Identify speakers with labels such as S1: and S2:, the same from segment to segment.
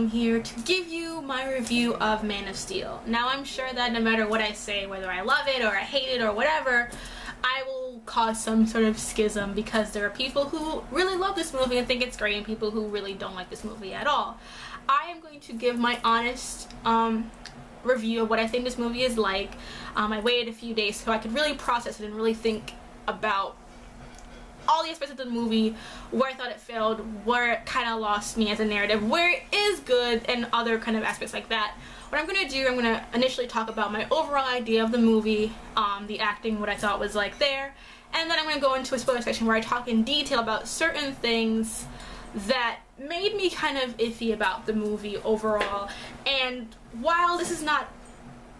S1: I'm here to give you my review of Man of Steel. Now, I'm sure that no matter what I say, whether I love it or I hate it or whatever, I will cause some sort of schism because there are people who really love this movie and think it's great and people who really don't like this movie at all. I am going to give my honest review of what I think this movie is like. I waited a few days so I could really process it and really think about all the aspects of the movie, where I thought it failed, where it kind of lost me as a narrative, where it is good, and other kind of aspects like that. What I'm going to do, I'm going to initially talk about my overall idea of the movie, the acting, what I thought was like there, and then I'm going to go into a spoiler section where I talk in detail about certain things that made me kind of iffy about the movie overall. And while this is not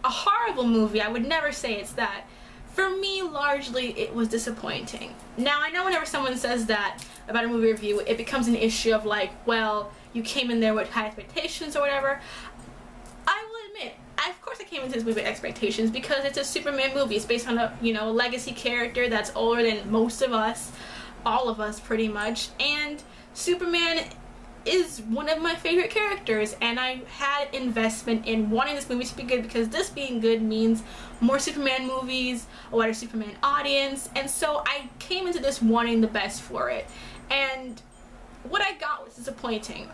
S1: a horrible movie, I would never say it's that. For me, largely, it was disappointing. Now, I know whenever someone says that about a movie review, it becomes an issue of like, well, you came in there with high expectations or whatever. I will admit, of course I came into this movie with expectations because it's a Superman movie. It's based on a, a legacy character that's older than most of us, all of us pretty much, and Superman is one of my favorite characters, and I had investment in wanting this movie to be good because this being good means more Superman movies, a wider Superman audience, and so I came into this wanting the best for it, and what I got was disappointing.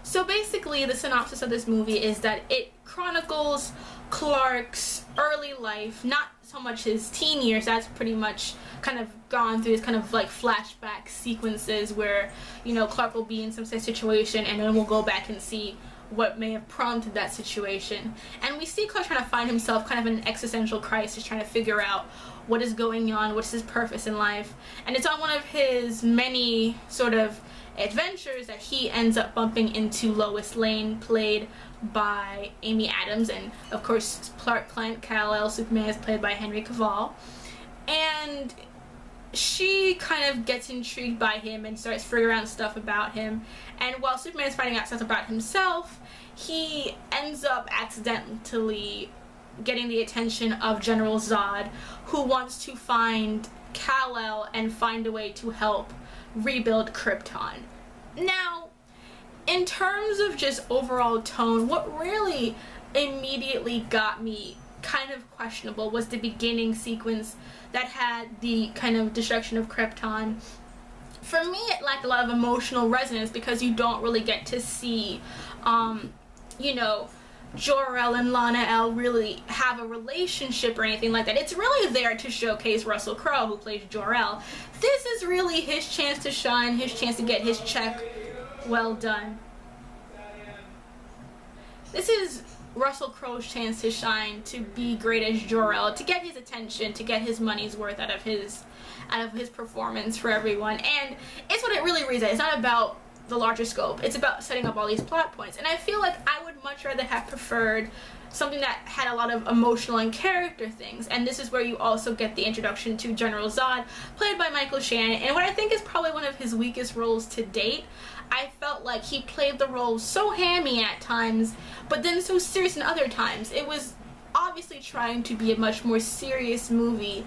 S1: So basically the synopsis of this movie is that it chronicles Clark's early life, not so much his teen years, that's pretty much kind of gone through, this kind of like flashback sequences where, Clark will be in some situation and then we'll go back and see what may have prompted that situation. And we see Clark trying to find himself, kind of in an existential crisis, trying to figure out what is going on, what's his purpose in life. And it's on one of his many sort of adventures that he ends up bumping into Lois Lane, played by Amy Adams, and of course Clark Kent, Kal-El, Superman, is played by Henry Cavill. And she kind of gets intrigued by him and starts figuring out stuff about him, and while Superman is finding out stuff about himself, he ends up accidentally getting the attention of General Zod, who wants to find Kal-El and find a way to help rebuild Krypton. Now, in terms of just overall tone, what really immediately got me kind of questionable was the beginning sequence that had the kind of destruction of Krypton. For me, it lacked a lot of emotional resonance because you don't really get to see, Jor-El and Lana-El really have a relationship or anything like that. It's really there to showcase Russell Crowe, who plays Jor-El. This is really his chance to shine, his chance to get his check well done. This is Russell Crowe's chance to shine, to be great as Jor-El, to get his attention, to get his money's worth out of his performance for everyone. And it's what it really reads at. It's not about the larger scope, it's about setting up all these plot points, and I feel like I would much rather have preferred something that had a lot of emotional and character things. And this is where you also get the introduction to General Zod, played by Michael Shannon, and what I think is probably one of his weakest roles to date. I felt like he played the role so hammy at times, but then so serious in other times. It was obviously trying to be a much more serious movie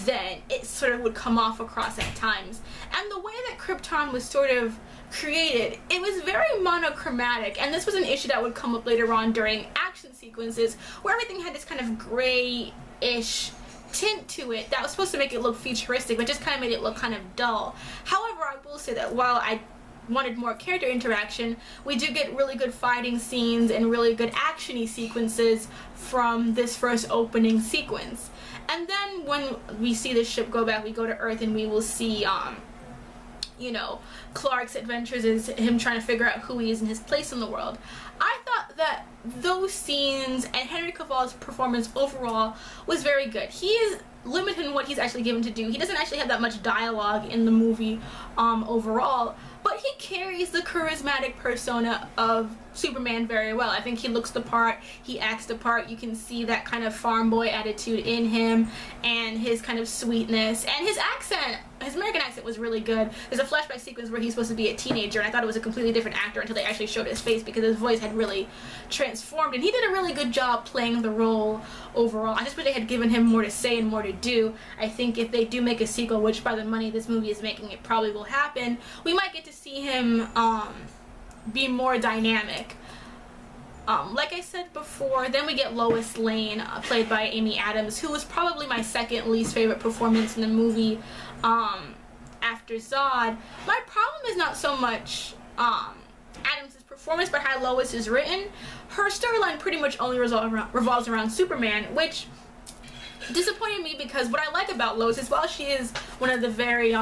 S1: than it sort of would come off across at times. And the way that Krypton was sort of created, it was very monochromatic, and this was an issue that would come up later on during action sequences where everything had this kind of gray-ish tint to it that was supposed to make it look futuristic, but just kind of made it look kind of dull. However, I will say that while I wanted more character interaction, we do get really good fighting scenes and really good action-y sequences from this first opening sequence. And then when we see the ship go back, we go to Earth and we will see Clark's adventures is him trying to figure out who he is and his place in the world. I thought that those scenes and Henry Cavill's performance overall was very good. He is limited in what he's actually given to do. He doesn't actually have that much dialogue in the movie overall, but he carries the charismatic persona of Superman very well. I think he looks the part, he acts the part. You can see that kind of farm boy attitude in him, and his kind of sweetness, and his accent his American accent was really good. There's a flashback sequence where he's supposed to be a teenager, and I thought it was a completely different actor until they actually showed his face, because his voice had really transformed, and he did a really good job playing the role overall. I just wish they had given him more to say and more to do. I think if they do make a sequel, which by the money this movie is making it probably will happen, we might get to see him be more dynamic. Like I said before, then we get Lois Lane, played by Amy Adams, who was probably my second least favorite performance in the movie after Zod. My problem is not so much Adams' performance, but how Lois is written. Her storyline pretty much only revolves around Superman, which disappointed me, because what I like about Lois is, while she is one of the very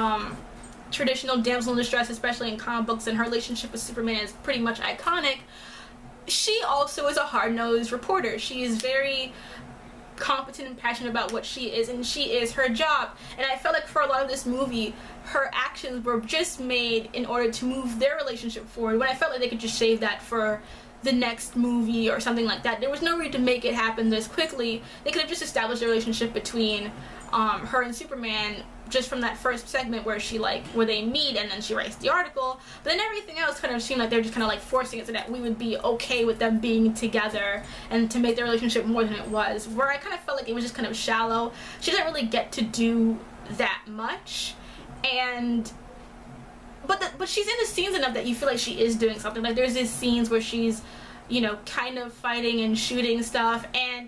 S1: traditional damsel in distress, especially in comic books, and her relationship with Superman is pretty much iconic, she also is a hard-nosed reporter. She is very competent and passionate about what she is, and she is her job. And I felt like for a lot of this movie, her actions were just made in order to move their relationship forward, when I felt like they could just save that for the next movie or something like that. There was no reason to make it happen this quickly. They could have just established a relationship between her and Superman just from that first segment where where they meet and then she writes the article. But then everything else kind of seemed like they were just kind of like forcing it so that we would be okay with them being together and to make their relationship more than it was, where I kind of felt like it was just kind of shallow. She doesn't really get to do that much, and but she's in the scenes enough that you feel like she is doing something. Like there's these scenes where she's, you know, kind of fighting and shooting stuff, and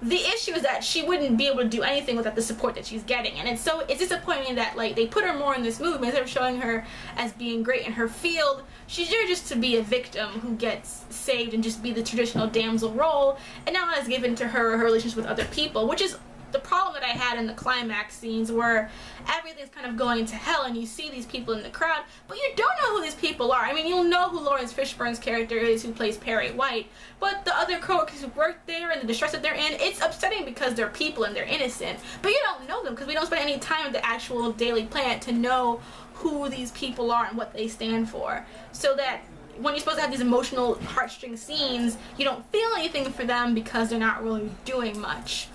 S1: the issue is that she wouldn't be able to do anything without the support that she's getting. And it's disappointing that like they put her more in this movie instead of showing her as being great in her field. She's there just to be a victim who gets saved and just be the traditional damsel role, and now it's given to her relationship with other people, which is the problem that I had in the climax scenes, where everything's kind of going to hell and you see these people in the crowd, but you don't know who these people are. I mean, you'll know who Lawrence Fishburne's character is, who plays Perry White, but the other co-workers who work there and the distress that they're in, it's upsetting because they're people and they're innocent, but you don't know them because we don't spend any time with the actual Daily Planet to know who these people are and what they stand for, so that when you're supposed to have these emotional heartstring scenes, you don't feel anything for them because they're not really doing much.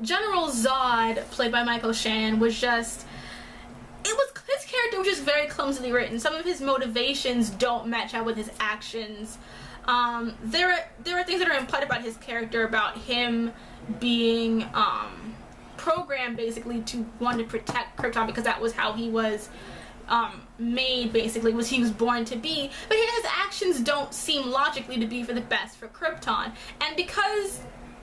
S1: General Zod, played by Michael Shannon, was just, his character was just very clumsily written. Some of his motivations don't match up with his actions. There are things that are implied about his character, about him being programmed basically to want to protect Krypton because that was how he was made, basically, was he was born to be, but his actions don't seem logically to be for the best for Krypton. And because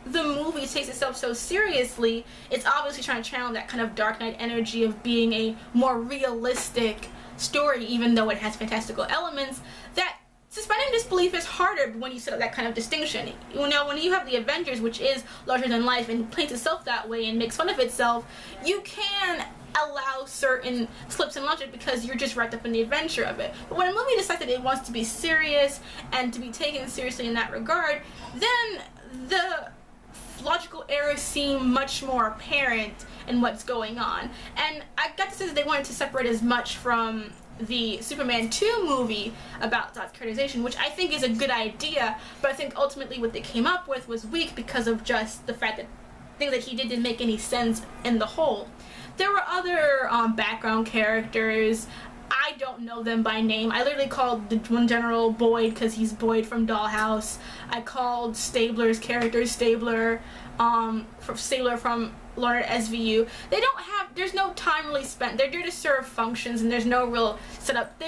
S1: the movie takes itself so seriously, it's obviously trying to channel that kind of Dark Knight energy of being a more realistic story, even though it has fantastical elements. That suspending disbelief is harder when you set up that kind of distinction. You know, when you have the Avengers, which is larger than life and paints itself that way and makes fun of itself, you can allow certain slips in logic because you're just wrapped up in the adventure of it. But when a movie decides that it wants to be serious and to be taken seriously in that regard, then the logical errors seem much more apparent in what's going on. And I got to say that they wanted to separate as much from the Superman 2 movie about Zod's characterization, which I think is a good idea, but I think ultimately what they came up with was weak because of just the fact that things that he didn't make any sense in the whole. There were other background characters. I don't know them by name. I literally called the one General Boyd because he's Boyd from Dollhouse. I called Stabler's character Stabler, from Leonard SVU. They don't have, there's no time really spent. They're there to serve functions and there's no real setup.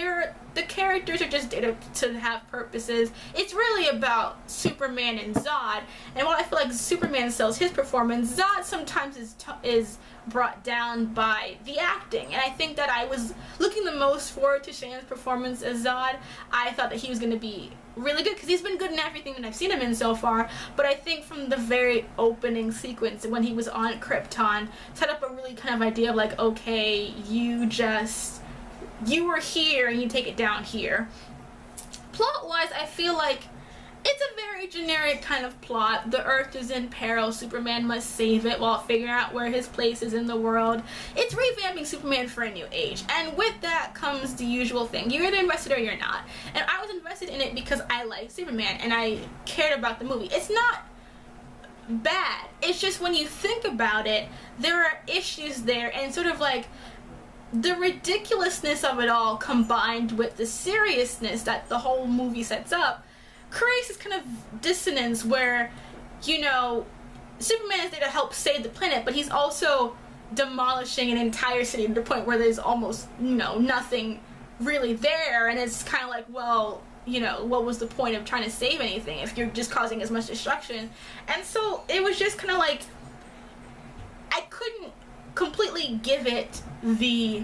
S1: The characters are just there to have purposes. It's really about Superman and Zod, and while I feel like Superman sells his performance, Zod sometimes is brought down by the acting, and I think that I was looking the most forward to Shannon's performance as Zod. I thought that he was going to be really good because he's been good in everything that I've seen him in so far, but I think from the very opening sequence when he was on Krypton set up a really kind of idea of like, okay, you were here and you take it down here. Plot-wise, I feel like it's a very generic kind of plot. The Earth is in peril. Superman must save it while figuring out where his place is in the world. It's revamping Superman for a new age. And with that comes the usual thing. You're either invested or you're not. And I was invested in it because I like Superman and I cared about the movie. It's not bad. It's just when you think about it, there are issues there, and sort of like the ridiculousness of it all combined with the seriousness that the whole movie sets up creates this kind of dissonance where, you know, Superman is there to help save the planet, but he's also demolishing an entire city to the point where there's almost, you know, nothing really there, and it's kind of like, well, you know, what was the point of trying to save anything if you're just causing as much destruction? And so it was just kind of like, I couldn't completely give it the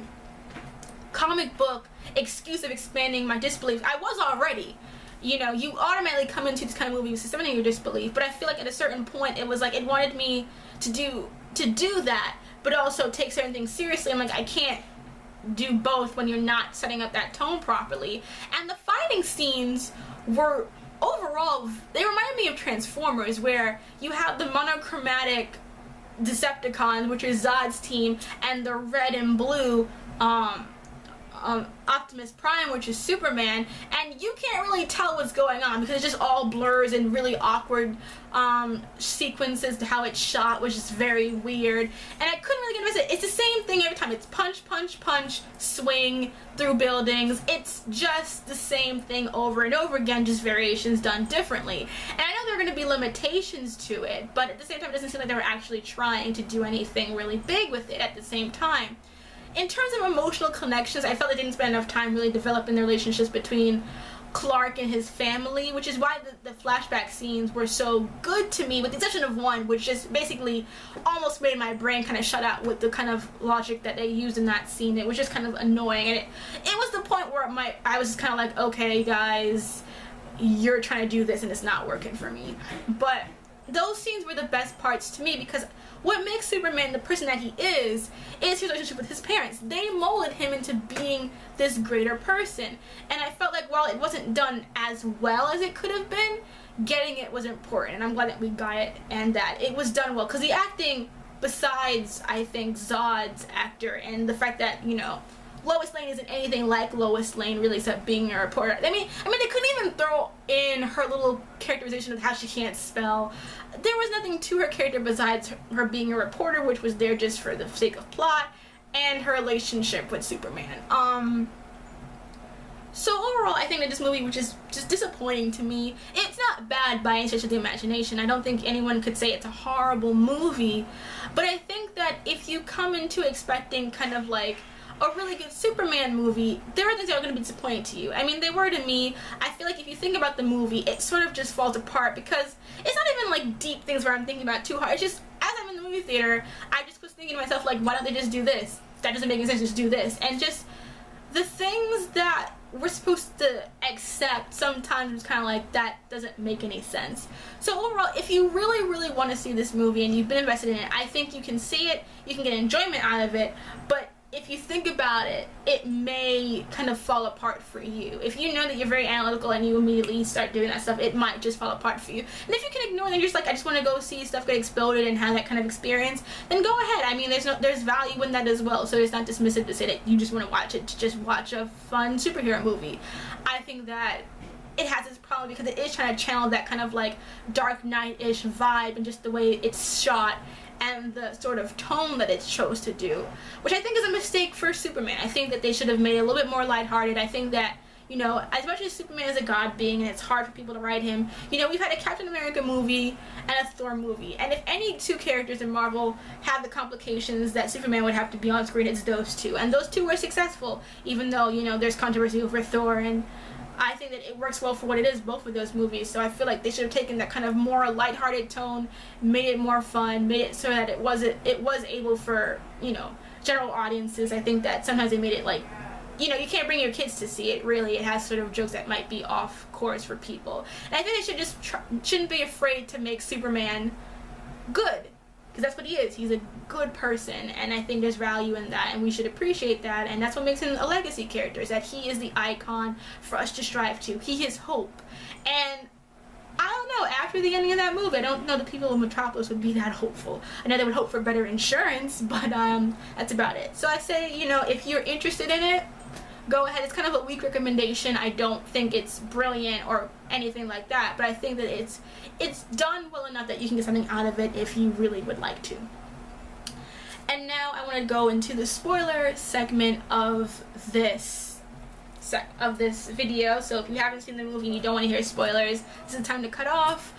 S1: comic book excuse of expanding my disbelief. I was already. You know, you automatically come into this kind of movie suspending your disbelief, but I feel like at a certain point it was like it wanted me to do that, but also take certain things seriously. I'm like, I can't do both when you're not setting up that tone properly. And the fighting scenes were overall, they reminded me of Transformers, where you have the monochromatic Decepticons, which is Zod's team, and the red and blue Optimus Prime, which is Superman, and you can't really tell what's going on because it just all blurs and really awkward sequences to how it's shot, which is very weird, and I couldn't really get into it. It's the same thing every time. It's punch, punch, punch, swing through buildings. It's just the same thing over and over again, just variations done differently. And I know there are going to be limitations to it, but at the same time it doesn't seem like they were actually trying to do anything really big with it at the same time. In terms of emotional connections, I felt they didn't spend enough time really developing the relationships between Clark and his family, which is why the flashback scenes were so good to me, with the exception of one, which just basically almost made my brain kind of shut out with the kind of logic that they used in that scene. It was just kind of annoying, and it was the point where I was just kind of like, okay guys, you're trying to do this and it's not working for me. But those scenes were the best parts to me, because what makes Superman the person that he is his relationship with his parents. They molded him into being this greater person, and I felt like while it wasn't done as well as it could have been, getting it was important, and I'm glad that we got it and that it was done well, because the acting, besides I think Zod's actor and the fact that, you know, Lois Lane isn't anything like Lois Lane really, except being a reporter. I mean they couldn't even throw in her little characterization of how she can't spell. There was nothing to her character besides her being a reporter, which was there just for the sake of plot, and her relationship with Superman. So overall, I think that this movie was just disappointing to me. It's not bad by any stretch of the imagination. I don't think anyone could say it's a horrible movie, but I think that if you come into expecting kind of like a really good Superman movie, there are things that are going to be disappointing to you. I mean, they were to me. I feel like if you think about the movie, it sort of just falls apart, because it's not even like deep things where I'm thinking about it too hard. It's just, as I'm in the movie theater, I just was thinking to myself, like, why don't they just do this? That doesn't make any sense, just do this. And just the things that we're supposed to accept sometimes it's kind of like, that doesn't make any sense. So overall, if you really, really want to see this movie and you've been invested in it, I think you can see it, you can get enjoyment out of it, but if you think about it, it may kind of fall apart for you. If you know that you're very analytical and you immediately start doing that stuff, it might just fall apart for you. And if you can ignore it and you're just like, I just want to go see stuff get exploded and have that kind of experience, then go ahead. I mean, there's value in that as well, so it's not dismissive to say that you just want to watch it to just watch a fun superhero movie. I think that it has this problem because it is trying to channel that kind of like Dark Knight-ish vibe and just the way it's shot and the sort of tone that it chose to do, which I think is a mistake for Superman. I think that they should have made it a little bit more lighthearted. I think that, you know, as much as Superman is a god being and it's hard for people to write him, you know, we've had a Captain America movie and a Thor movie, and if any two characters in Marvel have the complications that Superman would have to be on screen, it's those two, and those two were successful, even though, you know, there's controversy over Thor, and I think that it works well for what it is, both of those movies. So I feel like they should have taken that kind of more lighthearted tone, made it more fun, made it so that it was able for, you know, general audiences. I think that sometimes they made it like, you know, you can't bring your kids to see it, really. It has sort of jokes that might be off course for people. And I think they should just shouldn't be afraid to make Superman good, because that's what he is. He's a good person, and I think there's value in that, and we should appreciate that, and that's what makes him a legacy character, is that he is the icon for us to strive to. He is hope. And I don't know, after the ending of that movie, I don't know the people of Metropolis would be that hopeful. I know they would hope for better insurance, but that's about it. So I say, you know, if you're interested in it, go ahead. It's kind of a weak recommendation. I don't think it's brilliant or anything like that, but I think that it's done well enough that you can get something out of it if you really would like to. And now I want to go into the spoiler segment of this video. So if you haven't seen the movie and you don't want to hear spoilers, this is the time to cut off.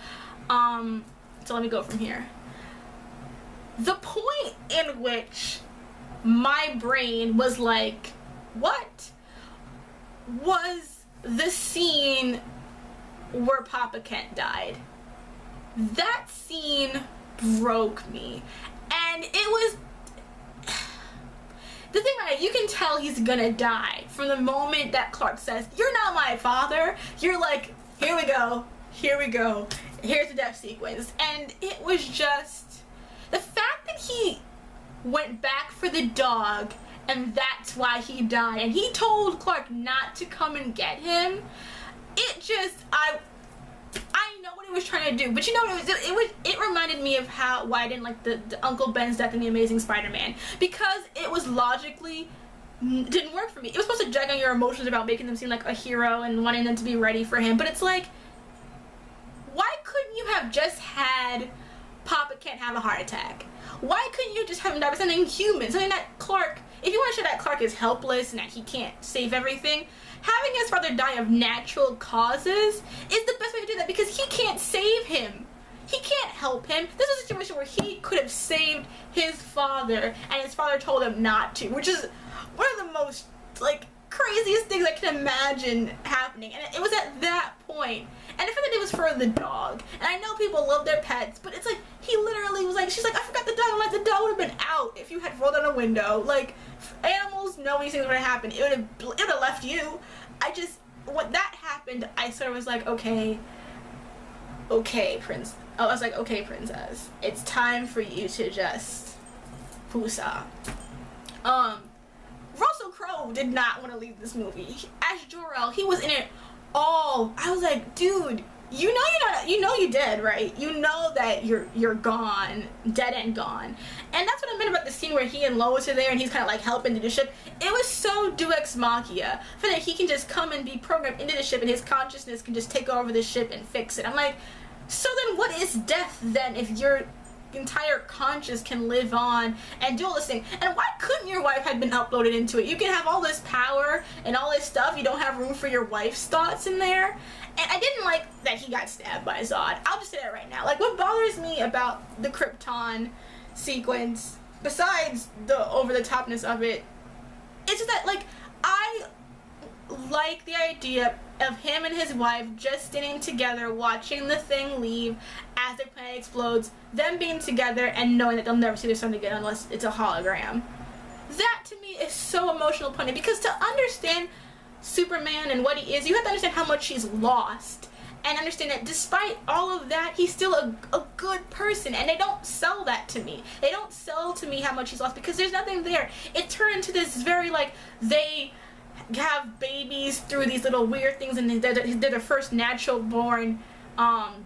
S1: So let me go from here. The point in which my brain was like, what? Was the scene where Papa Kent died. That scene broke me. And it was... The thing about it, you can tell he's gonna die from the moment that Clark says, "You're not my father." You're like, here we go, here's the death sequence. And it was just... The fact that he went back for the dog and that's why he died, and he told Clark not to come and get him, it just... I know what he was trying to do, but you know what it reminded me of why I didn't like the Uncle Ben's death in The Amazing Spider-Man, because it was logically didn't work for me. It was supposed to drag on your emotions about making them seem like a hero and wanting them to be ready for him, but it's like, why couldn't you have just had Papa Kent have a heart attack? Why couldn't you just have him die by something human, something that Clark, if you want to show that Clark is helpless and that he can't save everything, having his father die of natural causes is the best way to do that, because he can't save him. He can't help him. This was a situation where he could have saved his father, and his father told him not to, which is one of the most, like, craziest things I can imagine happening. And it was at that point. And the fact that it was for the dog. And I know people love their pets, but it's like, he literally was like, she's like, I forgot the dog. I'm like, the dog would have been out if you had rolled down a window. Like, animals know these things were going to happen. It would have left you. When that happened, I sort of was like, okay, Prince. I was like, okay, princess. It's time for you to just pusa. Russell Crowe did not want to leave this movie. As Jor-El, he was in it all. I was like, dude, you know you dead, right? You know that you're gone, dead and gone. And that's what I meant about the scene where he and Lois are there and he's kind of like helping to the ship. It was so Deus Ex Machina, for that he can just come and be programmed into the ship and his consciousness can just take over the ship and fix it. I'm like, so then what is death then if your entire conscious can live on and do all this thing? And why couldn't your wife have been uploaded into it? You can have all this power and all this stuff, you don't have room for your wife's thoughts in there. And I didn't like that he got stabbed by Zod. I'll just say that right now. Like, what bothers me about the Krypton sequence, besides the over-the-topness of it, is just that, like, I like the idea of him and his wife just standing together, watching the thing leave as the planet explodes, them being together and knowing that they'll never see their son again unless it's a hologram. That to me is so emotional poignant, because to understand Superman and what he is, you have to understand how much he's lost, and understand that despite all of that, he's still a good person. And they don't sell that to me. They don't sell to me how much he's lost, because there's nothing there. It turned into this very, like, they have babies through these little weird things, and they're the first natural born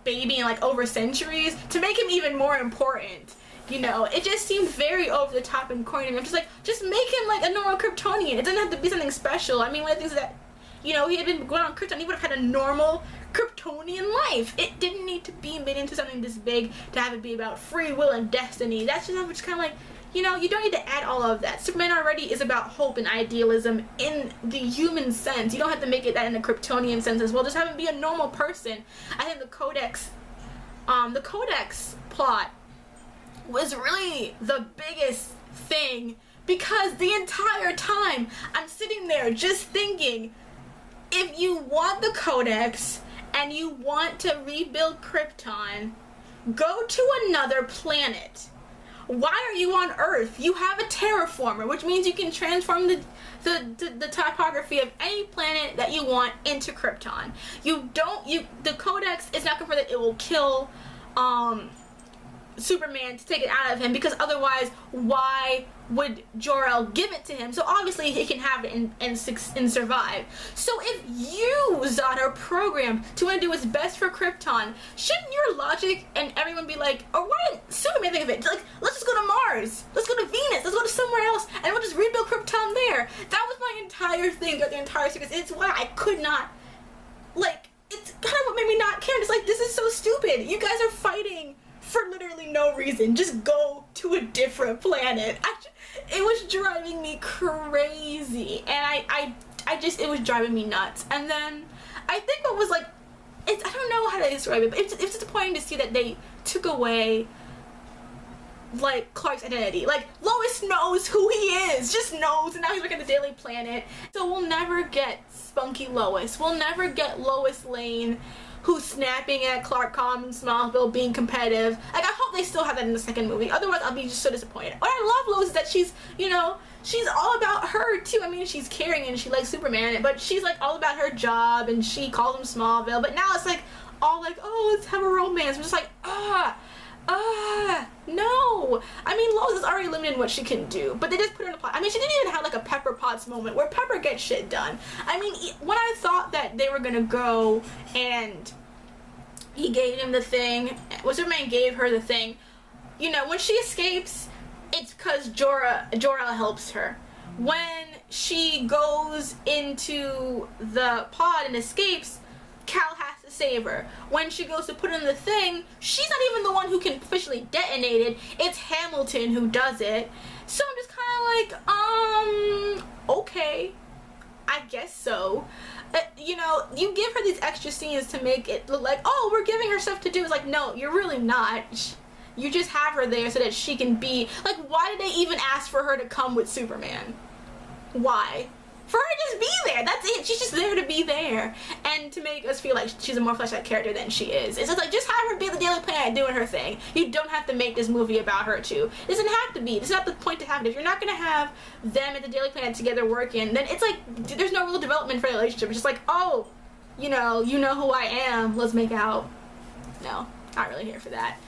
S1: baby in like over centuries, to make him even more important. You know, it just seemed very over the top and corny. I'm just like, just make him like a normal Kryptonian. It doesn't have to be something special. I mean, one of the things that, you know, he had been going on Krypton, he would have had a normal Kryptonian life. It didn't need to be made into something this big to have it be about free will and destiny. That's just kind of like, you know, you don't need to add all of that. Superman already is about hope and idealism in the human sense. You don't have to make it that in the Kryptonian sense as well. Just have him be a normal person. I think the Codex plot was really the biggest thing, because the entire time I'm sitting there just thinking, if you want the Codex and you want to rebuild Krypton, go to another planet. Why are you on Earth? You have a terraformer, which means you can transform the topography of any planet that you want into Krypton. The Codex is not confirmed that it will kill Superman to take it out of him, because otherwise why would Jor-El give it to him? So obviously he can have it and survive. So if you, Zod, are programmed to want to do what's best for Krypton, shouldn't your logic and everyone be like, or why didn't Superman think of it? Like, let's just go to Mars, let's go to Venus, let's go to somewhere somewhere else and we'll just rebuild Krypton there. That was my entire thing throughout the entire series. It's why I could not, like, it's kind of what made me not care. It's like, this is so stupid. You guys are fighting for literally no reason. Just go to a different planet. It was driving me crazy, and I just, it was driving me nuts. And then I think what was like, I don't know how to describe it, but it's disappointing to see that they took away like Clark's identity. Like, Lois knows who he is, just knows, and now he's working at the Daily Planet. So we'll never get spunky Lois. We'll never get Lois Lane, who's snapping at Clark Kent in Smallville, being competitive. Like, I hope they still have that in the second movie. Otherwise, I'll be just so disappointed. What I love Lois is that she's, you know, she's all about her too. I mean, she's caring and she likes Superman, but she's like all about her job, and she calls him Smallville. But now it's like all like, oh, let's have a romance. I'm just like, no. I mean, Lois is already limited in what she can do, but they just put her in a plot. I mean, she didn't even have like a Pepper Potts moment where Pepper gets shit done. I mean, when I thought that they were gonna go and he gave him the thing, Superman gave her the thing, you know, when she escapes, it's because Jor-El helps her. When she goes into the pod and escapes, Cal has to save her. When she goes to put in the thing, she's not even the one who can officially detonate it. It's Hamilton who does it. So I'm just kind of like, okay, I guess so. You know, you give her these extra scenes to make it look like, oh, we're giving her stuff to do. It's like, no, you're really not. You just have her there so that she can be, like, why did they even ask for her to come with Superman? Why? For her to just be there. That's it. She's just there to be there. And to make us feel like she's a more fleshed out character than she is. It's just like, just have her be at the Daily Planet doing her thing. You don't have to make this movie about her too. It doesn't have to be. It's not the point to have it. If you're not going to have them at the Daily Planet together working, then it's like, there's no real development for the relationship. It's just like, oh, you know who I am. Let's make out. No, not really here for that.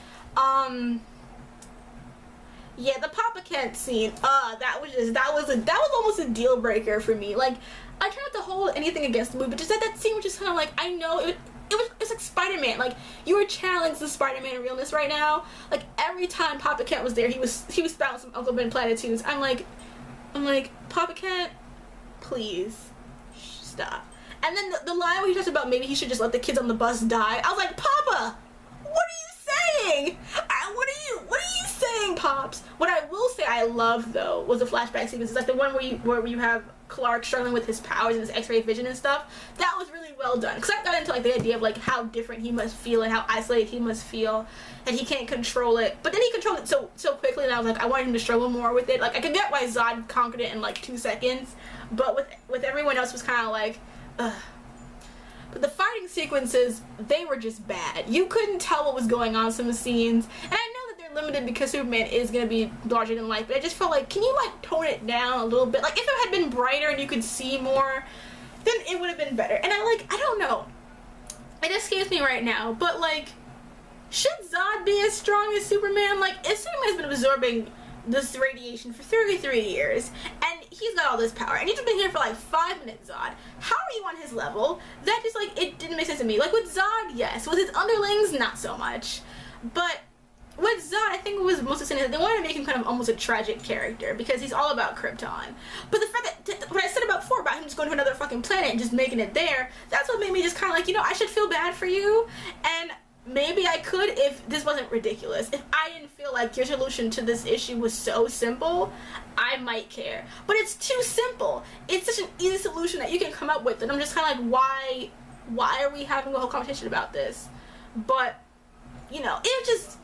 S1: Yeah, the Papa Kent scene, that was almost a deal breaker for me. Like, I try not to hold anything against the movie, but just that scene was just kind of like, I know it's like Spider-Man. Like, you were challenged the Spider-Man realness right now. Like, every time Papa Kent was there, he was spouting some Uncle Ben platitudes. I'm like, Papa Kent, please stop. And then the line where he talks about maybe he should just let the kids on the bus die. I was like, Papa, what are you saying? What are you saying, Pops? What I will say I love, though, was the flashback sequences, like the one where you have Clark struggling with his powers and his X-ray vision and stuff. That was really well done, because I got into like the idea of like how different he must feel and how isolated he must feel, and he can't control it. But then he controlled it so quickly, and I was like, I wanted him to struggle more with it. Like, I could get why Zod conquered it in like 2 seconds, but with everyone else was kind of like, ugh. But the fighting sequences, they were just bad. You couldn't tell what was going on in some of the scenes. And I know that they're limited because Superman is going to be larger than life, but I just felt like, can you like tone it down a little bit? Like, if it had been brighter and you could see more, then it would have been better. And I don't know. It escapes me right now, but like, should Zod be as strong as Superman? Like, if Superman's been absorbing this radiation for 33 years, and he's got all this power, and you've been here for like 5 minutes, Zod. How are you on his level? That just like, it didn't make sense to me. Like with Zod, yes. With his underlings, not so much. But with Zod, I think it was most of the they wanted to make him kind of almost a tragic character because he's all about Krypton. But the fact that what I said before about him just going to another fucking planet and just making it there, that's what made me just kind of like, you know, I should feel bad for you. And maybe I could if this wasn't ridiculous. If I didn't feel like your solution to this issue was so simple, I might care. But it's too simple. It's such an easy solution that you can come up with, and I'm just kind of like, why are we having a whole conversation about this? But, you know, it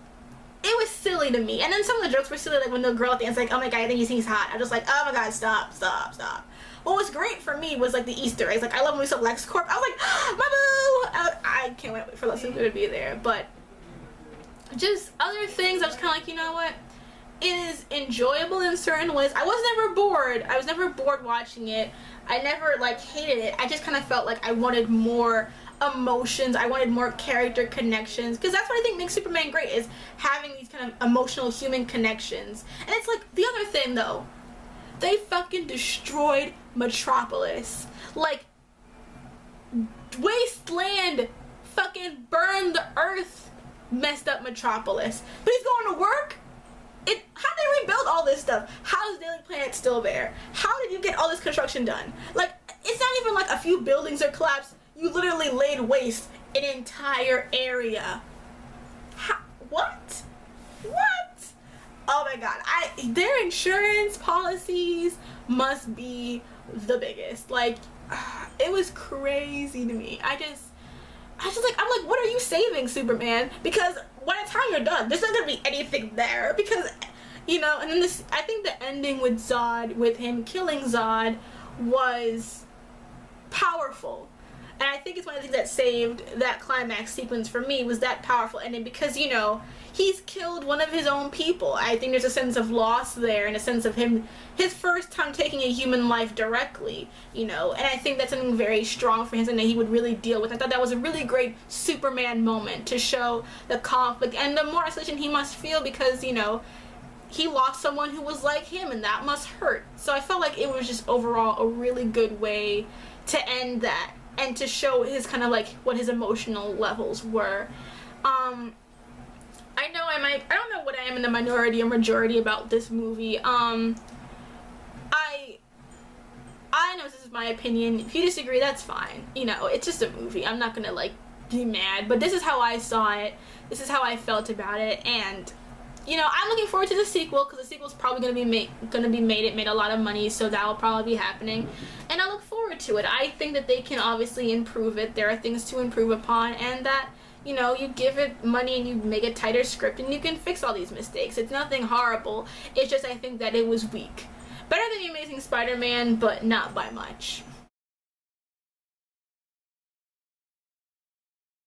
S1: was silly to me. And then some of the jokes were silly, like when the girl at the end's like, oh my god, I think he's hot. I'm just like, oh my god, stop. What was great for me was like the Easter eggs. Like, I love when we saw LexCorp. I was like, oh, my boo! I can't wait for Lex Luthor to be there. But just other things, I was kind of like, you know what? It is enjoyable in certain ways. I was never bored. I was never bored watching it. I never like hated it. I just kind of felt like I wanted more emotions. I wanted more character connections, because that's what I think makes Superman great, is having these kind of emotional human connections. And it's like, the other thing though, they fucking destroyed Metropolis. Like, Wasteland fucking burned the earth, messed up Metropolis. But he's going to work? How did they rebuild all this stuff? How's Daily Planet and it's still there. How did you get all this construction done? Like, it's not even like a few buildings are collapsed. You literally laid waste an entire area. What? What? Oh my god. Their insurance policies must be the biggest. Like, it was crazy to me. I'm like, what are you saving, Superman? Because by the time you're done, there's not gonna be anything there. Because, you know, and then I think the ending with Zod, with him killing Zod, was powerful. And I think it's one of the things that saved that climax sequence for me, was that powerful ending, because, you know, he's killed one of his own people. I think there's a sense of loss there, and a sense of him, his first time taking a human life directly, you know, and I think that's something very strong for him, something that he would really deal with. I thought that was a really great Superman moment to show the conflict and the more isolation he must feel, because, you know, he lost someone who was like him, and that must hurt. So I felt like it was just overall a really good way to end that, and to show his kind of like what his emotional levels were. I know I don't know what I am in the minority or majority about this movie. I know this is my opinion. If you disagree, that's fine. You know, it's just a movie. I'm not gonna like be mad, but this is how I saw it. This is how I felt about it, and you know, I'm looking forward to the sequel, because the sequel's probably gonna be made. It made a lot of money, so that will probably be happening, and I look forward to it. I think that they can obviously improve it. There are things to improve upon, and that, you know, you give it money and you make a tighter script and you can fix all these mistakes. It's nothing horrible. It's just I think that it was weak. Better than The Amazing Spider-Man, but not by much.